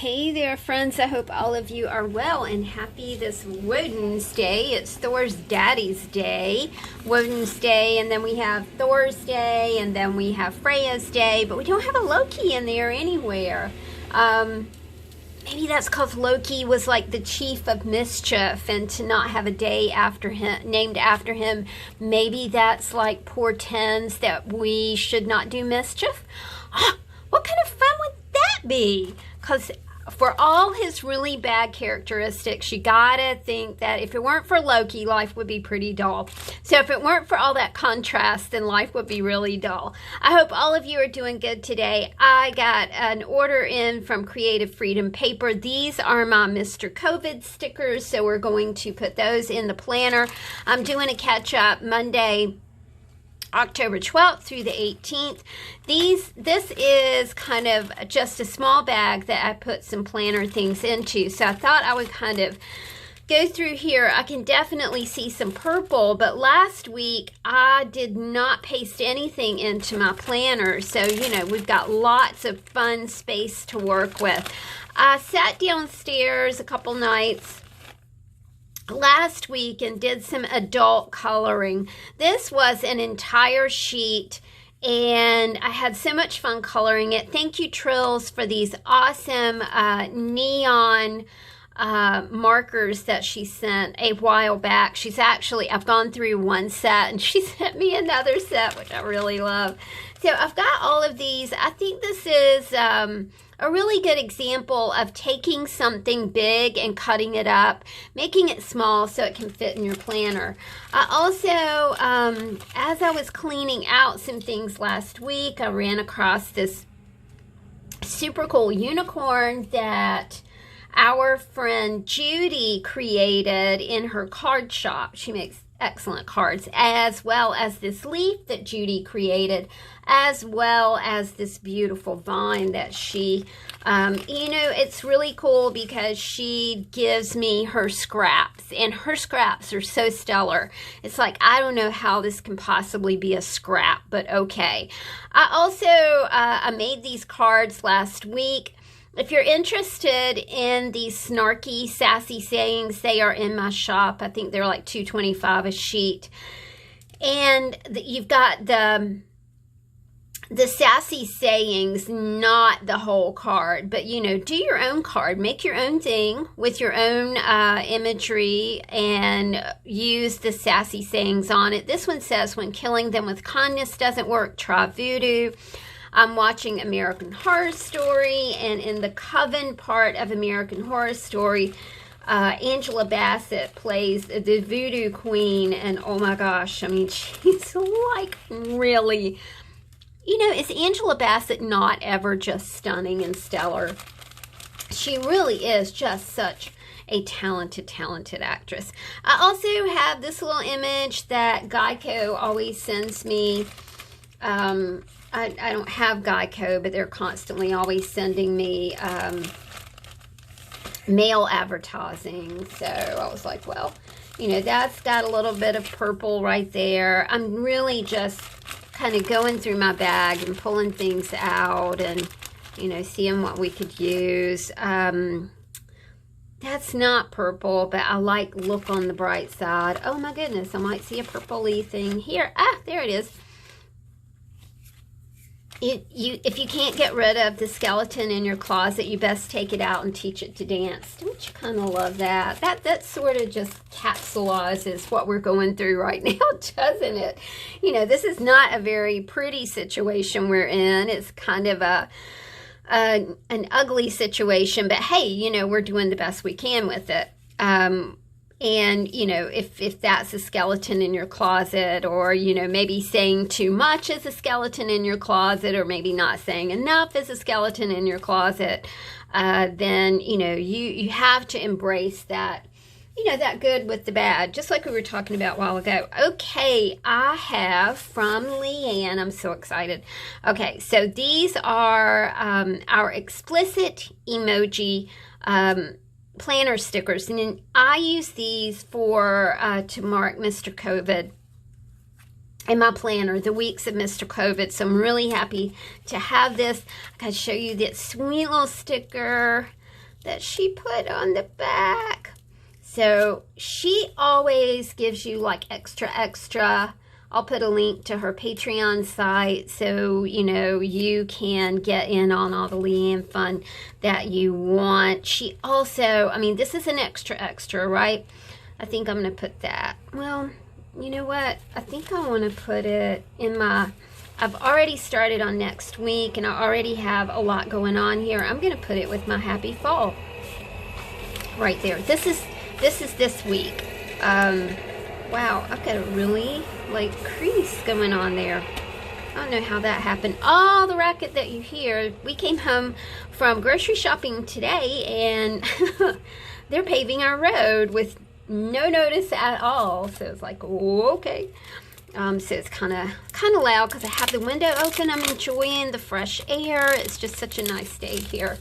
Hey there, friends. I hope all of you are well and happy this Woden's Day. It's Thor's Daddy's Day, Woden's Day, and then we have Thor's Day, and then we have Freya's Day, but we don't have a Loki in there anywhere. Maybe that's because Loki was like the chief of mischief, and to not have a day after him, named after him, maybe that's like portends that we should not do mischief. What kind of fun would that be? Because for all his really bad characteristics, you gotta think that if it weren't for Loki, life would be pretty dull. So if it weren't for all that contrast, then life would be really dull. I hope all of you are doing good today. I got an order in from Creative Freedom Paper. These are my Mr. COVID stickers, so we're going to put those in the planner. I'm doing a catch-up Monday, October 12th through the 18th. This is kind of just a small bag that I put some planner things into. So I thought I would kind of go through here. I can definitely see some purple, but last week I did not paste anything into my planner. So, you know, we've got lots of fun space to work with. I sat downstairs a couple nights last week and did some adult coloring. This was an entire sheet and I had so much fun coloring it. Thank you, Trills, for these awesome neon markers that she sent a while back. She's actually, I've gone through one set and she sent me another set, which I really love. So I've got all of these. I think this is a really good example of taking something big and cutting it up, making it small so it can fit in your planner. I also, as I was cleaning out some things last week, I ran across this super cool unicorn that our friend Judy created in her card shop. She makes excellent cards, as well as this leaf that Judy created, as well as this beautiful vine that she, you know, it's really cool because she gives me her scraps, and her scraps are so stellar. It's like, I don't know how this can possibly be a scrap, but okay. I also, I made these cards last week. If you're interested in these snarky, sassy sayings, they are in my shop. I think they're like $2.25 a sheet. And you've got the sassy sayings, not the whole card. But, you know, do your own card. Make your own thing with your own imagery and use the sassy sayings on it. This one says, when killing them with kindness doesn't work, try voodoo. I'm watching American Horror Story, and in the Coven part of American Horror Story, Angela Bassett plays the voodoo queen, and oh my gosh, I mean, she's like really, you know, is Angela Bassett not ever just stunning and stellar? She really is just such a talented actress. I also have this little image that Geico always sends me. I don't have Geico, but they're constantly always sending me mail advertising. So I was like, well, you know, that's got a little bit of purple right there. I'm really just kind of going through my bag and pulling things out and, you know, seeing what we could use. That's not purple, but I like look on the bright side. Oh my goodness, I might see a purple-y thing here. Ah, there it is. If you can't get rid of the skeleton in your closet, you best take it out and teach it to dance. Don't you kind of love that? That sort of just capsulizes what we're going through right now, doesn't it? You know, this is not a very pretty situation we're in. It's kind of an ugly situation, but hey, you know, we're doing the best we can with it. And, you know, if that's a skeleton in your closet, or, you know, maybe saying too much as a skeleton in your closet, or maybe not saying enough as a skeleton in your closet, then, you know, you have to embrace that, you know, that good with the bad, just like we were talking about a while ago. Okay, I have from Leanne, I'm so excited. Okay, so these are our explicit emoji planner stickers, and then I use these for to mark Mr. COVID in my planner, the weeks of Mr. COVID. So I'm really happy to have this. I can show you that sweet little sticker that she put on the back. So she always gives you like extra. I'll put a link to her Patreon site so, you know, you can get in on all the Leanne fun that you want. She also, I mean, this is an extra, right? I think I'm going to put that. Well, you know what? I think I want to put it in my, I've already started on next week and I already have a lot going on here. I'm going to put it with my Happy Fall right there. This is this week. Wow, I've got a really like crease going on there. I don't know how that happened. All the racket that you hear, we came home from grocery shopping today and they're paving our road with no notice at all. So it's like, okay. So it's kind of loud because I have the window open. I'm enjoying the fresh air. It's just such a nice day here.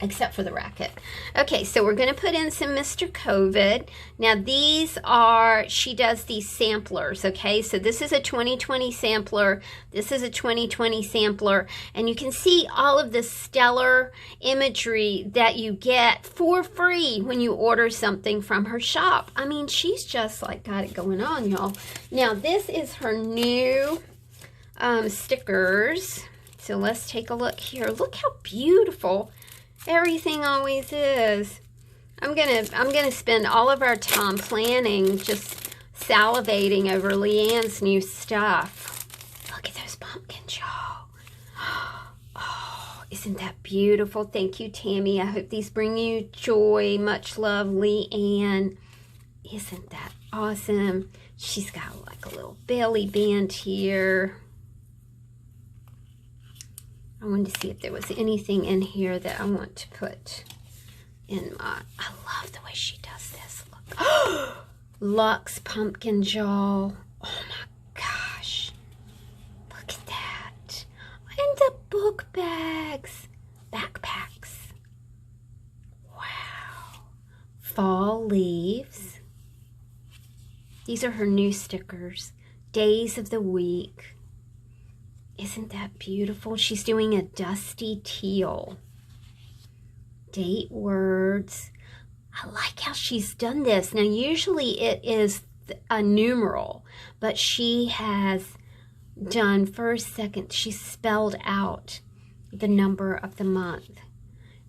Except for the racket. Okay, so we're going to put in some Mr. COVID. Now these are, she does these samplers, okay? So this is a 2020 sampler. This is a 2020 sampler. And you can see all of the stellar imagery that you get for free when you order something from her shop. I mean, she's just like got it going on, y'all. Now this is her new stickers. So let's take a look here. Look how beautiful everything always is. I'm gonna spend all of our time planning, just salivating over Leanne's new stuff. Look at those pumpkins, y'all. Oh, isn't that beautiful? Thank you, Tammy. I hope these bring you joy. Much love, Leanne. Isn't that awesome? She's got like a little belly band here. I wanted to see if there was anything in here that I want to put in my, I love the way she does this. Look. Luxe pumpkin jaw. Oh my gosh. Look at that. And the book bags. Backpacks. Wow. Fall leaves. These are her new stickers. Days of the week. Isn't that beautiful? She's doing a dusty teal. Date words. I like how she's done this. Now, usually it is a numeral, but she has done first, second. She's spelled out the number of the month.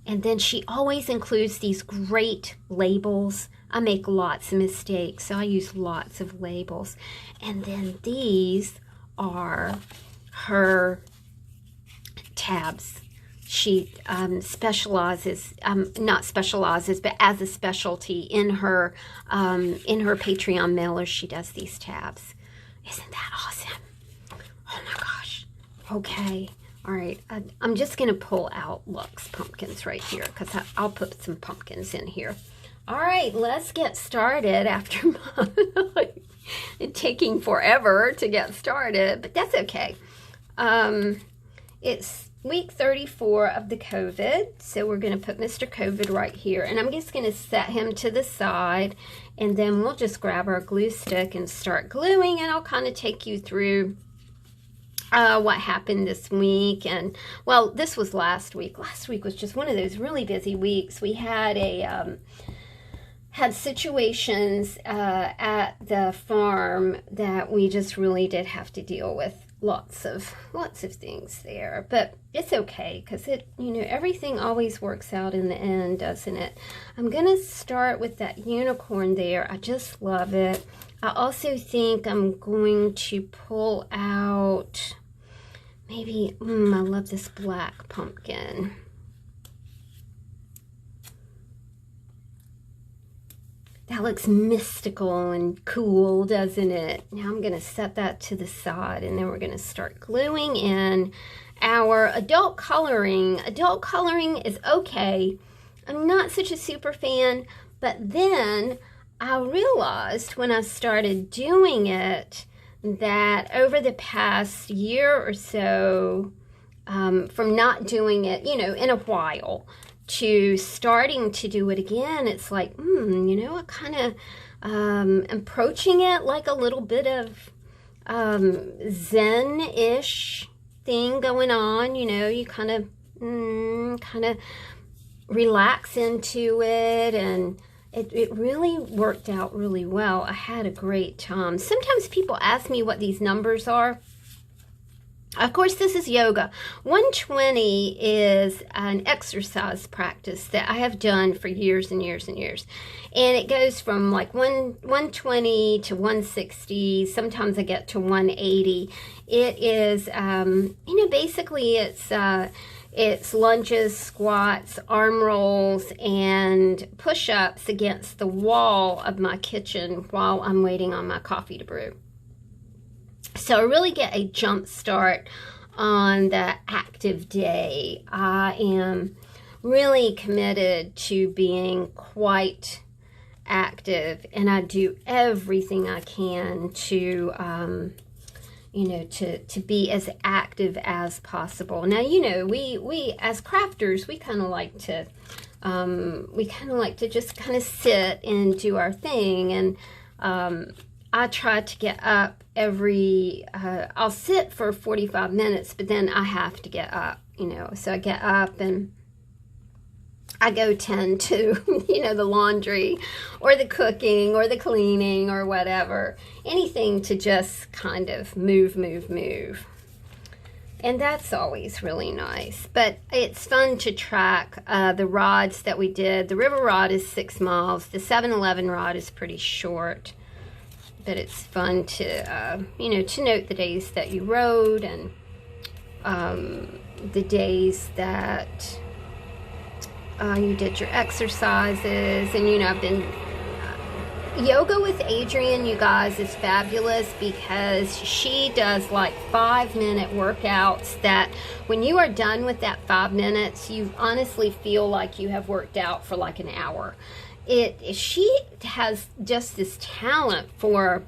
And then she always includes these great labels. I make lots of mistakes, so I use lots of labels. And then these are her tabs. She specializes, not specializes, but as a specialty in her Patreon mailers, she does these tabs. Isn't that awesome? Oh my gosh. Okay. All right. I'm just going to pull out Luxe pumpkins right here because I'll put some pumpkins in here. All right. Let's get started after taking forever to get started, but that's okay. It's week 34 of the COVID, so we're going to put Mr. COVID right here, and I'm just going to set him to the side, and then we'll just grab our glue stick and start gluing, and I'll kind of take you through what happened this week. And well, this was last week. Last week was just one of those really busy weeks. We had had situations at the farm that we just really did have to deal with. Lots of things there, but it's okay because everything always works out in the end, doesn't it? I'm gonna start with that unicorn there. I just love it. I also think I'm going to pull out maybe, I love this black pumpkin. That looks mystical and cool, doesn't it? Now I'm going to set that to the side, and then we're going to start gluing in our adult coloring. Adult coloring is okay. I'm not such a super fan, but then I realized when I started doing it that over the past year or so, from not doing it, in a while, to starting to do it again, it's like, I kind of approaching it like a little bit of Zen-ish thing going on. You kind of relax into it, and it really worked out really well. I had a great time. Sometimes people ask me what these numbers are. Of course, this is yoga. 120 is an exercise practice that I have done for years and years and years. And it goes from like 120 to 160. Sometimes I get to 180. It is, basically it's lunges, squats, arm rolls, and push-ups against the wall of my kitchen while I'm waiting on my coffee to brew. So I really get a jump start on the active day. I am really committed to being quite active, and I do everything I can to to be as active as possible. Now, we as crafters, we kind of like to just kind of sit and do our thing. And I try to get up I'll sit for 45 minutes, but then I have to get up, so I get up and I go tend to, the laundry or the cooking or the cleaning or whatever, anything to just kind of move. And that's always really nice. But it's fun to track the rods that we did. The river rod is 6 miles. The 7-Eleven rod is pretty short. But it's fun to, to note the days that you rode, and the days that you did your exercises. And, I've been, yoga with Adrienne, you guys, is fabulous because she does like 5-minute workouts that when you are done with that 5 minutes, you honestly feel like you have worked out for like an hour. She has just this talent for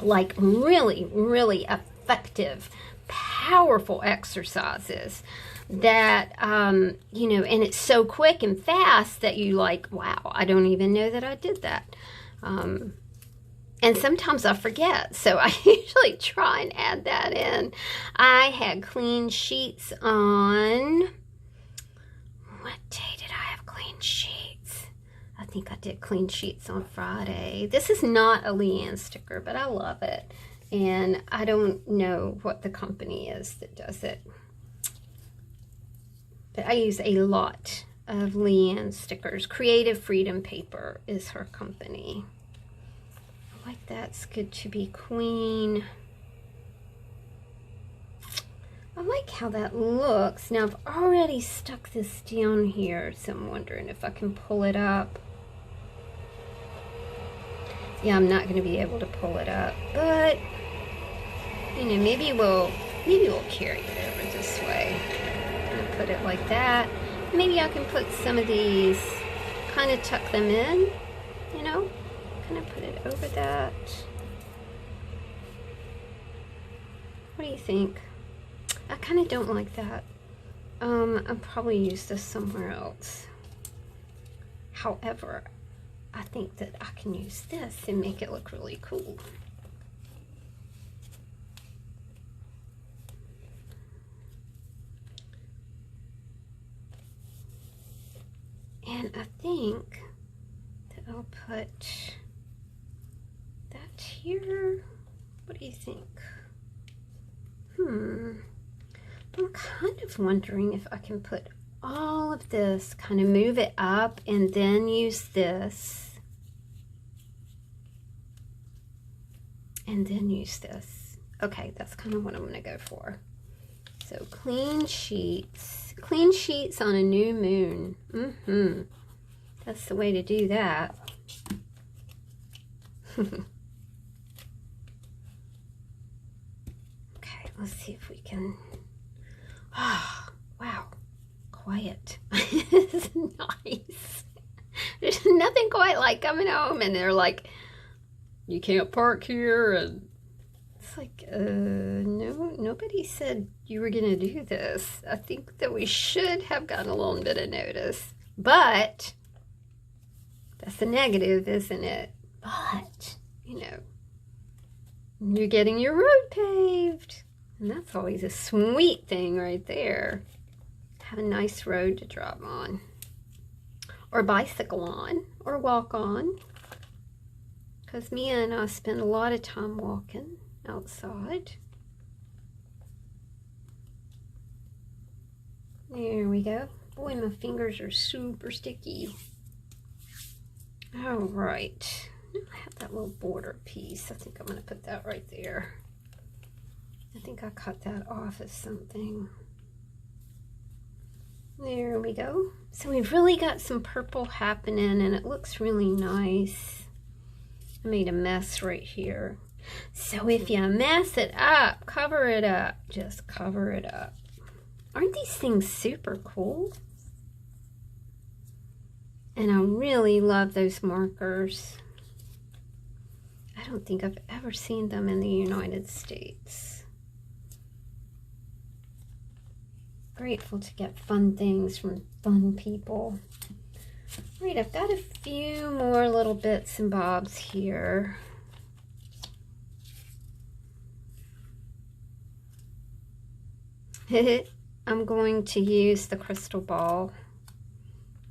like really, really effective, powerful exercises that, and it's so quick and fast that you like, wow, I don't even know that I did that. And sometimes I forget, so I usually try and add that in. I had clean sheets on, what day did I have clean sheets? I think I did clean sheets on Friday. This is not a Leanne sticker, but I love it. And I don't know what the company is that does it. But I use a lot of Leanne stickers. Creative Freedom Paper is her company. I like that's good to be queen. I like how that looks. Now I've already stuck this down here, so I'm wondering if I can pull it up. Yeah, I'm not going to be able to pull it up, but maybe we'll carry it over this way. And put it like that. Maybe I can put some of these, kind of tuck them in, kind of put it over that. What do you think? I kind of don't like that. I'll probably use this somewhere else. However, I think that I can use this and make it look really cool. And I think that I'll put that here. What do you think? I'm kind of wondering if I can put all of this, kind of move it up, and then use this. And then use this. Okay, that's kind of what I'm going to go for. So clean sheets on a new moon. That's the way to do that. Okay, let's see if we can. Oh, wow, quiet. It's nice. There's nothing quite like coming home and they're like, you can't park here, and it's like, no, nobody said you were gonna do this. I think that we should have gotten a little bit of notice, but that's the negative, isn't it? But, you're getting your road paved, and that's always a sweet thing right there. have a nice road to drive on, or bicycle on, or walk on. Because Mia and I spend a lot of time walking outside. There we go. Boy, my fingers are super sticky. All right. I have that little border piece. I think I'm going to put that right there. I think I cut that off as something. There we go. So we've really got some purple happening, and it looks really nice. I made a mess right here. So if you mess it up, cover it up. Just cover it up. Aren't these things super cool? And I really love those markers. I don't think I've ever seen them in the United States. Grateful to get fun things from fun people. Right, I've got a few more little bits and bobs here. I'm going to use the crystal ball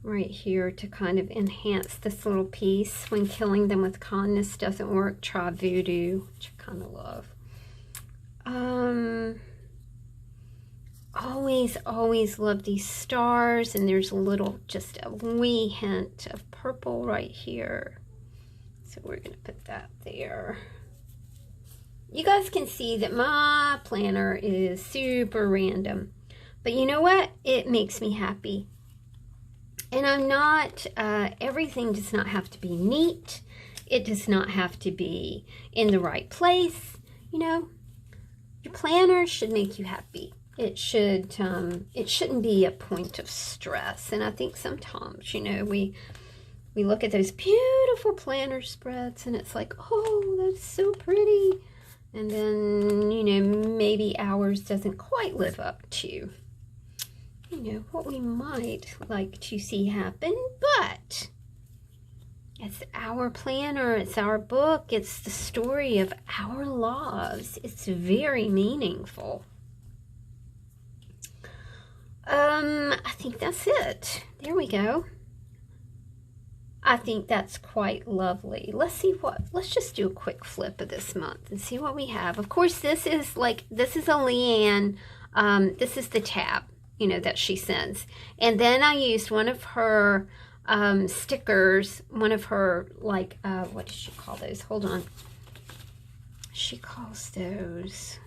right here to kind of enhance this little piece. When killing them with kindness doesn't work, try voodoo, which I kind of love. Always love these stars, and there's a little, just a wee hint of purple right here. So we're going to put that there. You guys can see that my planner is super random, but you know what? It makes me happy. And I'm not, everything does not have to be neat. It does not have to be in the right place. You know, your planner should make you happy. It shouldn't be a point of stress. And I think sometimes, you know, we look at those beautiful planner spreads and it's like, oh, that's so pretty. And then, you know, maybe ours doesn't quite live up to, you know, what we might like to see happen. But it's our planner, it's our book, it's the story of our lives. It's very meaningful. I think that's it. There we go. I think that's quite lovely. Let's just do a quick flip of this month and see what we have. Of course, this is a Leanne, this is the tab, you know, that she sends. And then I used one of her stickers, one of her, like, what does she call those? Hold on. She calls those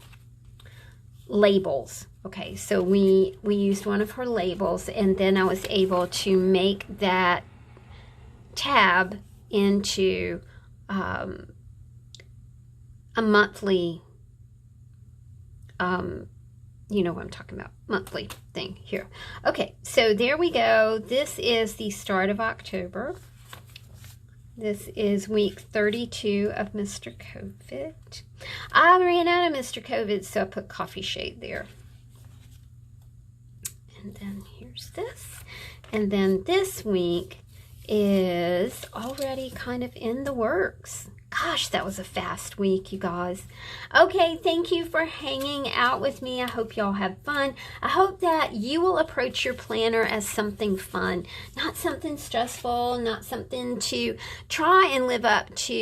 labels. Okay, so we used one of her labels, and then I was able to make that tab into a monthly, you know what I'm talking about, monthly thing here. Okay, so there we go. This is the start of October. This is week 32 of Mr. COVID. I ran out of Mr. COVID, so I put Coffee Shade there. And then here's this. And then this week is already kind of in the works. Gosh, that was a fast week, you guys. Okay, thank you for hanging out with me. I hope y'all have fun. I hope that you will approach your planner as something fun, not something stressful, not something to try and live up to,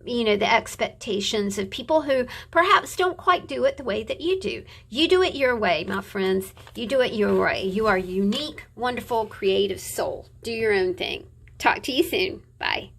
you know, the expectations of people who perhaps don't quite do it the way that you do. You do it your way, my friends. You do it your way. You are a unique, wonderful, creative soul. Do your own thing. Talk to you soon. Bye.